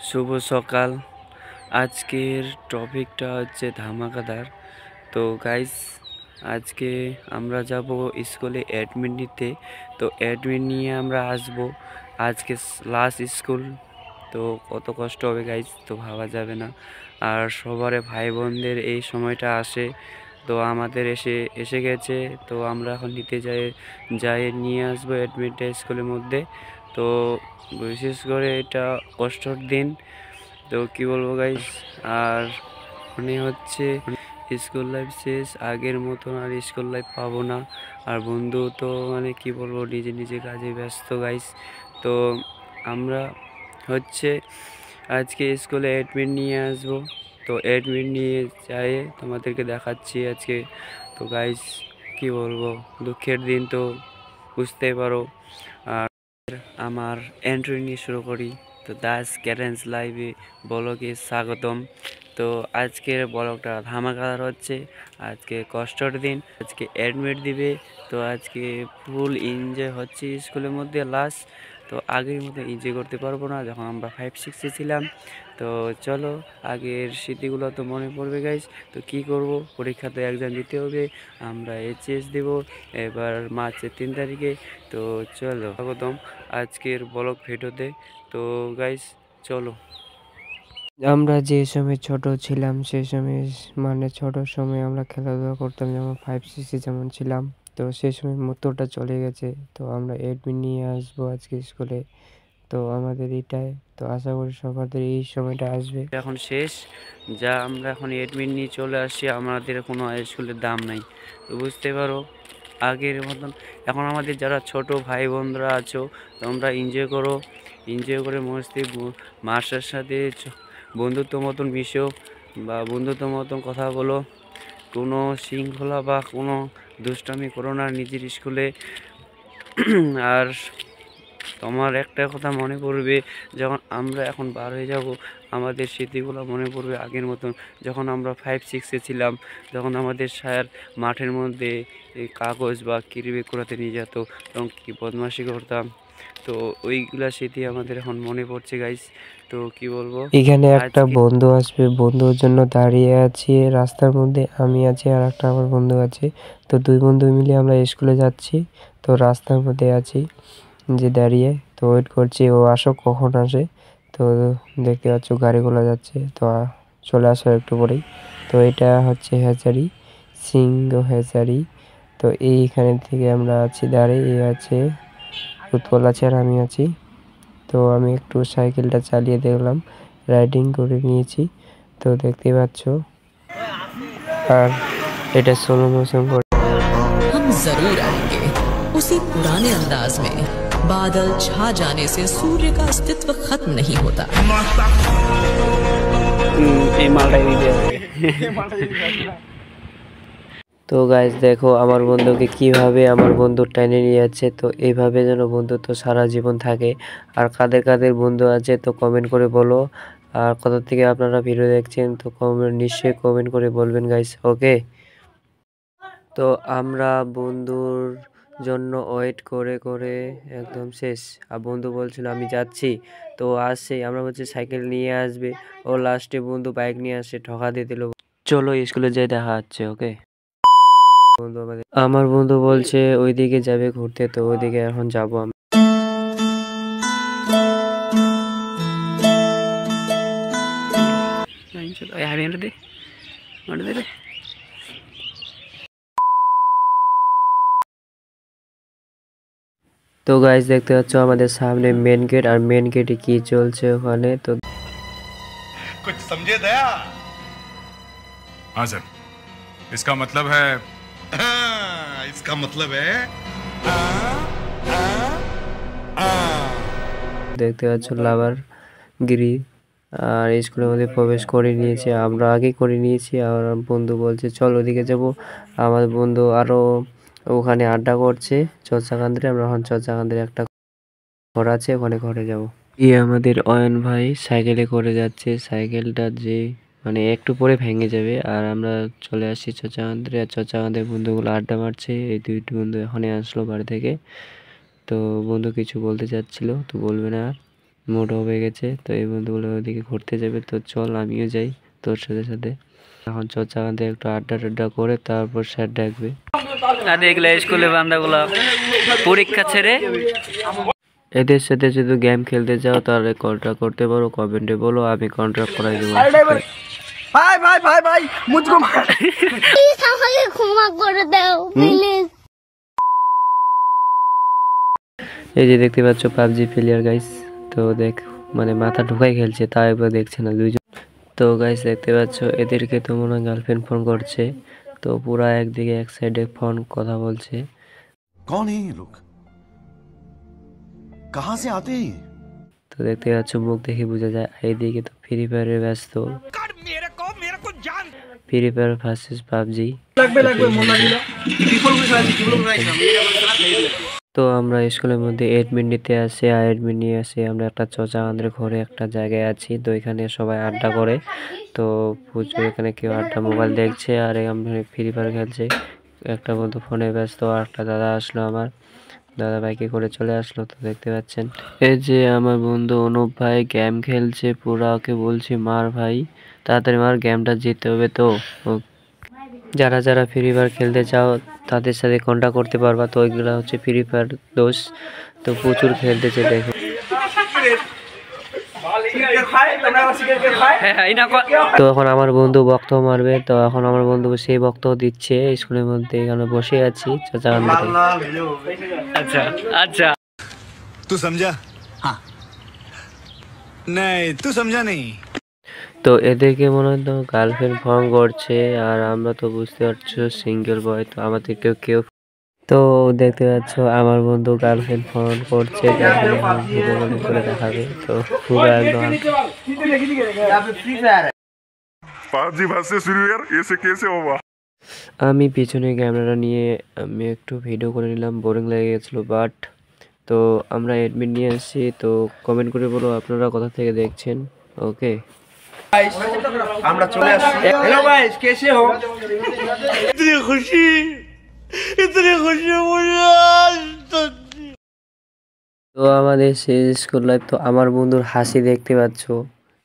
শুভ সকাল। আজকের টপিকটা হচ্ছে ধামাকাদার। তো গাইস, আজকে আমরা যাব স্কুলে অ্যাডমিট নিতে। তো অ্যাডমিট নিয়ে আমরা আসব। আজকে লাস্ট স্কুল, তো কত কষ্ট হবে গাইস, তো ভাবা যাবে না। আর সবার ভাই বোনদের এই সময়টা আসে, তো আমাদের এসে এসে গেছে। তো আমরা এখন নিতে যাই নিয়ে আসবো অ্যাডমিটটা স্কুলের মধ্যে। তো বিশেষ করে এটা কষ্টর দিন, তো কি বলবো গাইস। আর মনে হচ্ছে স্কুল লাইফ শেষ, আগের মতন আর স্কুল লাইফ পাবো না। আর বন্ধু তো কি বলবো, নিজে নিজে কাজে ব্যস্ত গাইস। তো আমরা হচ্ছে আজকে স্কুলে অ্যাডমিট নিয়ে আসবো। তো অ্যাডমিট নিয়ে যাই তোমাদেরকে দেখাচ্ছি আজকে। তো গাইস, কি বলবো, দুঃখের দিন, তো বুঝতেই পারো। আর আমার এন্ট্রি নিয়ে শুরু করি। তো দাস ক্যারেন্স লাইভে ব্লগে স্বাগতম। তো আজকের ব্লগটা ধামাকাদার হচ্ছে। আজকে কষ্টর দিন, আজকে অ্যাডমিট দিবে। তো আজকে ফুল এনজয় হচ্ছে স্কুলের মধ্যে লাস্ট। তো আগের মতো এনজয় করতে পারবো না যখন আমরা 5-6-এ ছিলাম। তো চলো, আগের স্মৃতিগুলো তো মনে পড়বে গাইস। তো কি করব, পরীক্ষাতে এক্সাম দিতে হবে, আমরা এইচএস দেব এবার মার্চের 3 তারিখে। তো চলো স্বাগতম আজকের ব্লগ ভিডিওতে। তো গাইস চলো। আমরা যে সময় ছোট ছিলাম সে সময় ছোট সময় আমরা খেলাধুলা করতাম, যেমন 5-6 যেমন ছিলাম। তো সে সময় মতোটা চলে গেছে। তো আমরা এডমিন নিয়ে আসবো আজকে স্কুলে। তো আমাদের এটাই, তো আশা করি সবাদের এই সময়টা আসবে। এখন শেষ, যা আমরা এখন এডমিট নিয়ে চলে আসছি, আমাদের কোনো স্কুলের দাম নাই। তো বুঝতে পারো আগের মতন এখন আমাদের যারা ছোট ভাই বোনরা আছো, তোমরা এনজয় করো, এনজয় করে মস্তি মাস্টার সাথে বন্ধুত্ব মতন মিশো, বা বন্ধুত্ব মতন কথা বলো। কোনো শৃঙ্খলা বা কোনো দুষ্টামি করো না নিজের স্কুলে। আর তোমার একটা কথা মনে পড়বে, যখন আমরা এখন বার হয়ে যাব, আমাদের স্মৃতিগুলো মনে পড়বে আগের মতন, যখন আমরা 5-6-এ ছিলাম, যখন আমাদের স্যার মাঠের মধ্যে এই কাগজ বা কিরিবে কুড়াতে নিয়ে যেত, তখন কী বদমাশি করতাম। তো ওইগুলা স্মৃতি আমাদের এখন মনে পড়ছে গাইস। তো কি বলবো, এখানে একটা আজকে বন্ধু আসবে, বন্ধুর জন্য দাঁড়িয়ে আছি রাস্তার মধ্যে। আমি আছি আর একটা আমার বন্ধু আছে। তো দুই বন্ধু মিলে আমরা স্কুলে যাচ্ছি। তো রাস্তার মধ্যে আছি যে দাঁড়িয়ে, তো ওয়েট করছি ও আসো কখন আসে। তো দেখতে পাচ্ছ গাড়িগুলো যাচ্ছে, তো চলে আসো একটু পরেই। তো এটা হচ্ছে হ্যাচারি, সিংহ হ্যাচারি। তো এইখানে থেকে আমরা আছি দাঁড়িয়ে, এ আছে উৎপল আছে আর আমি আছি। তো আমি একটু সাইকেলটা চালিয়ে দেখলাম, রাইডিং করে নিয়েছি। তো দেখতে পাচ্ছ, আর এটা স্লো মোশন করে। हम जरूर आएंगे उसी पुराने अंदाज में। बादल छा जाने से सूर्य का अस्तित्व खत्म नहीं होता। এই মালটাই দিতে হবে। তো গাইজ দেখো আমার বন্ধুকে কিভাবে আমার বন্ধু টেনে নিয়ে যাচ্ছে। তো এইভাবে যেন বন্ধুত্ব সারা জীবন থাকে। আর কাদের কাদের বন্ধু আছে তো কমেন্ট করে বলো। আর কোথা থেকে আপনারা ভিডিও দেখছেন তো নিশ্চয়ই কমেন্ট করে বলবেন গাইজ, ওকে। তো আমরা বন্ধুর জন্য ওয়েট করে করে একদম শেষ। আর বন্ধু বলছিল আমি যাচ্ছি, তো আসছে, আমরা বলছি সাইকেল নিয়ে আসবে, ও লাস্টে বন্ধু বাইক নিয়ে আসে, ঠকা দিয়ে দিল। চলো স্কুলে যাই, দেখা হচ্ছে, ওকে। আমার বন্ধু বলছে ওইদিকে যাবে ঘুরতে, তো ওইদিকে এখন যাবো আমরা। তো গাইজ দেখতে পাচ্ছ আমাদের সামনে মেন গেট, আর মেন গেটে কি চলছে ওখানে। তো कुछ समझे दया। हाँ सर, इसका मतलब है इसका मतलब है দেখতে পাচ্ছ লাভার গিরি, আর স্কুলের মধ্যে প্রবেশ করে নিয়েছে, আমরা আগে করে নিয়েছি। আর বন্ধু বলছে চল ওদিকে যাব। আমার বন্ধু আরো ওখানে আড্ডা করছে চর্চাকান্দ্রে। আমরা এখন চর্চাকান্দ্রে একটা ঘর আছে, ওখানে ঘরে যাব। আমাদের অয়ন ভাই সাইকেলে করে যাচ্ছে, সাইকেলটা যে একটু পরে ভেঙে যাবে। আর আমরা চলে আসছি চর্চাকান্দ্রে, আর চর্চাকান্দ্রের বন্ধুগুলো আড্ডা মারছে। এই দুইটি বন্ধু এখনই আসলো বাড়ি থেকে। তো বন্ধু কিছু বলতে চাচ্ছিল, তো বলবে না আর। মুড অফ হয়ে গেছে। তো এই বন্ধুগুলো ওদিকে ঘুরতে যাবে, তো চল আমিও যাই তোর সাথে সাথে। এখন চর্চাখান থেকে একটু আড্ডা টাড্ডা করে তারপর স্যার ডাকবে। আর দেখলে স্কুলে বান্দাগুলো পরীক্ষা ছেড়ে এদের সাথে যদি গেম খেলতে চাও তাহলে কন্ট্রাক্ট করতে পারো, কমেন্টে বলো, আমি কন্ট্রাক্ট করাই দেবো। ভাই ভাই ভাই ভাই মুঝকো প্লিজ আমাকে ক্ষমা করে দাও প্লিজ। এই যে দেখতে পাচ্ছ পাবজি প্লেয়ার গাইস, তো দেখ মানে মাথা ঢুকাই খেলছে, তাও একবার দেখছে না দুইজন। তো গাইস দেখতে পাচ্ছ এদেরকে তো মনে হয় গার্লফ্রেন্ড ফোন করছে, তো পুরা একদিকে এক সাইডে ফোন কথা বলছে। कौन है ये लोग? कहां से आते हैं? তো দেখতে পাচ্ছ মুখ দেখে বোঝা যায়। এইদিকে তো ফ্রি ফায়ারে ব্যস্ত, ফ্রি ফায়ার ভার্সেস পাবজি। তো আমরা স্কুলের মধ্যে এডমিন নিতে আসি, আর এডমিন নিয়ে আসি আমরা একটা চচাকান্দের ঘরে একটা জায়গায় আছি। তো এখানে সবাই আড্ডা করে, তো প্রচুর এখানে কেউ আড্ডা মোবাইল দেখছে আর আমরা ফ্রি ফায়ার খেলছে। একটা বন্ধু ফোনে ব্যস্ত, আর একটা দাদা আসলো, আমার দাদা বাইকে করে চলে আসলো। তো দেখতে পাচ্ছেন এই যে আমার বন্ধু অনুপ ভাই গেম খেলছে, পুরা ওকে বলছি মার ভাই, তাড়াতাড়ি মার, গেমটা জিততে হবে। তো যারা যারা ফ্রি ফায়ার খেলতে চাও তাদের সাথে কন্ট্যাক্ট করতে পারবা। তো ওইগুলো হচ্ছে ফ্রি ফায়ার দোষ, তো প্রচুর খেলতেছে দেখো। তো এখন আমার বন্ধু বক্তব্য মারবে, তো এখন আমার বন্ধু সেই বক্তব্য দিচ্ছে স্কুলের মধ্যে। এখানে বসে আছি আচ্ছা আচ্ছা तू समझा? हाँ नहीं तू समझा नहीं। তো এদেরকে মনে হয় তো গার্লফ্রেন্ড ফোন করছে, আর আমরা তো বুঝতে পারছো সিঙ্গেল বয়, তো আমাদের কেউ কেউ। তো দেখতে পাচ্ছ আমার বন্ধু গার্লফ্রেন্ড ফোন করছে, ভিডিও কল করে দেখাবে। তো পুরো একদম पाजी भाषा शुरू यार ऐसे कैसे होगा? আমি পিছনে ক্যামেরা নিয়ে আমি একটু ভিডিও করে নিলাম, বোরিং লেগে গেছিলো। বাট তো আমরা এডমিট নিয়ে আসছি, তো কমেন্ট করে বলো আপনারা কোথা থেকে দেখছেন। ওকে আমরা চলে আসছি। হ্যালো গাইস कैसे हो? इतनी खुशी मुझे आज तक। তো আমাদের শেষ স্কুল লাইফ। তো আমার বন্ধুর হাসি দেখতে পাচ্ছ,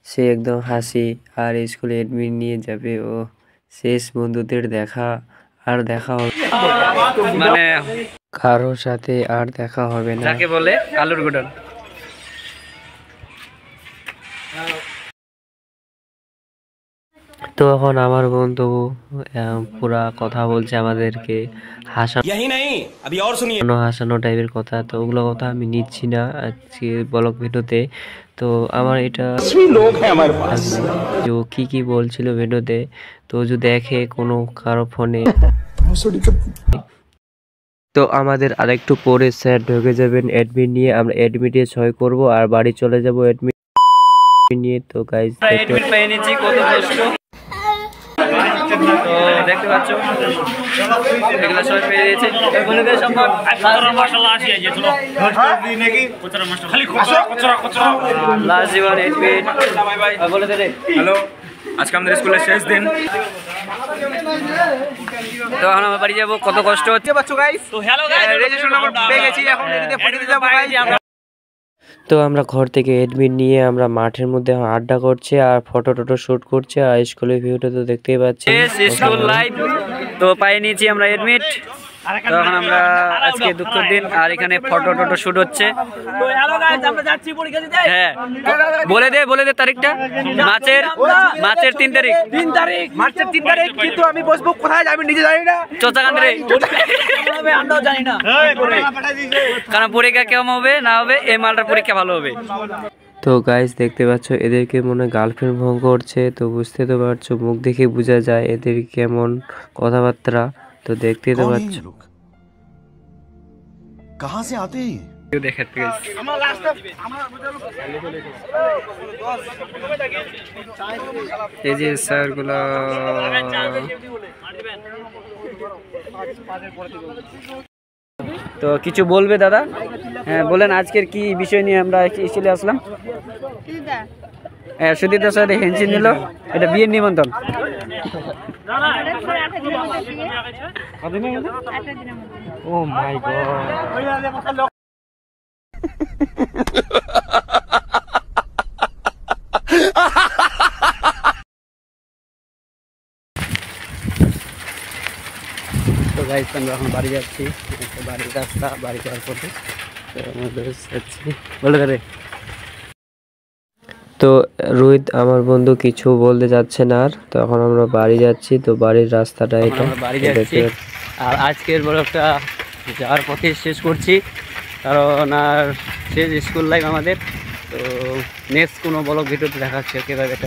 সে একদম হাসি, আর স্কুলে এডমিট নিয়ে যাবে ও। শেষ বন্ধুদের দেখা আর দেখা হবে মানে কারোর সাথে, আর দেখা হবে না। যাকে বলে আলুর গুঁড়ো। তো এখন আমার বন্ধু পুরা কথা বলছে আমাদেরকে, হাসানো টাইপের কথা। তো ওগুলো কথা আমি নিচ্ছি না আজকে ব্লগ ভিডিওতে। তো আমার এটা যে কি বলছিল ভিডিওতে, তো যদি দেখে কোনো কারো ফোনে। তো আমাদের আরেকটু পরে স্যার ঢুকে যাবেন এডমিট নিয়ে, আমরা এডমিটে সই করব আর বাড়ি চলে যাব এডমিট নিয়ে। তো গাইস এডমিট পেয়ে নিয়েছি, কত কষ্ট। তো দেখতে পাচ্ছ এগুলো সব পেয়ে দিয়েছে। লাস্ট জীবন এডমিট বলে দে। হ্যালো, আজকে আমাদের স্কুলের শেষ দিন, তো এখন আমরা বাড়ি যাবো। কত কষ্ট হচ্ছে বাচ্চা গাইস। তো হ্যালো গাইস, রেজিস্ট্রেশন নাম্বার পেয়ে গেছি, এখন এদিকে ফটো দিতে যাব গাইস। তো আমরা ঘর থেকে এডমিট নিয়ে আমরা মাঠের মধ্যে আড্ডা করছি আর ফটো টটো শুট করছি, আর স্কুলের ভিউটা তো দেখতেই পাচ্ছেন স্কুল লাইফ। তো পাই নিয়েছি আমরা এডমিট, তো এখন আমরা আজকে দুঃখের দিন, আর এখানে ফটো টটো শুট হচ্ছে। হ্যাঁ বলে দে তারিখটা। মার্চের 3 তারিখ। মার্চের 3 তারিখ। কিন্তু আমি বসবো কোথায়, আমি নিজে জানি না। চোচাকান্দরে আমরাও জানি না, কারণ পরীক্ষা কেমন হবে না হবে, এই মালটার পরীক্ষা ভালো হবে। তো গাইস দেখতে পাচ্ছ এদেরকে মনে হয় গার্লফ্রেন্ড ফোন করছে, তো বুঝতে তো পারছো মুখ দেখে বোঝা যায় এদের কেমন কথাবার্তা। তো দেখতে তো পাচ্ছ कहां से आते हैं? এই যে স্যারগুলো তো কিছু বলবে দাদা? হ্যাঁ বলেন, আজকের কি বিষয় নিয়ে আমরা চলে আসলাম? হ্যাঁ সুদীপ্তার সাথে হেন্সি নিল, এটা বিয়ের নিমন্ত্রণ। ও মাই গড। গাইস আমরা এখন বাড়ি যাচ্ছি, বাড়ির রাস্তা, বাড়ি যাওয়ার পথে। তো আমাদের যাচ্ছি বলে ধরে। তো রোহিত আমার বন্ধু কিছু বলতে যাচ্ছে না আর, তো এখন আমরা বাড়ি যাচ্ছি। তো বাড়ির রাস্তাটা এটা আমরা বাড়ি যাচ্ছি। আর আজকের ব্লগটা যাওয়ার পথে শেষ করছি, কারণ আর শেষ স্কুল লাইফ আমাদের। তো নেক্সট কোনো ব্লগ ভিডিওতে দেখা হচ্ছে। Okay bye bye.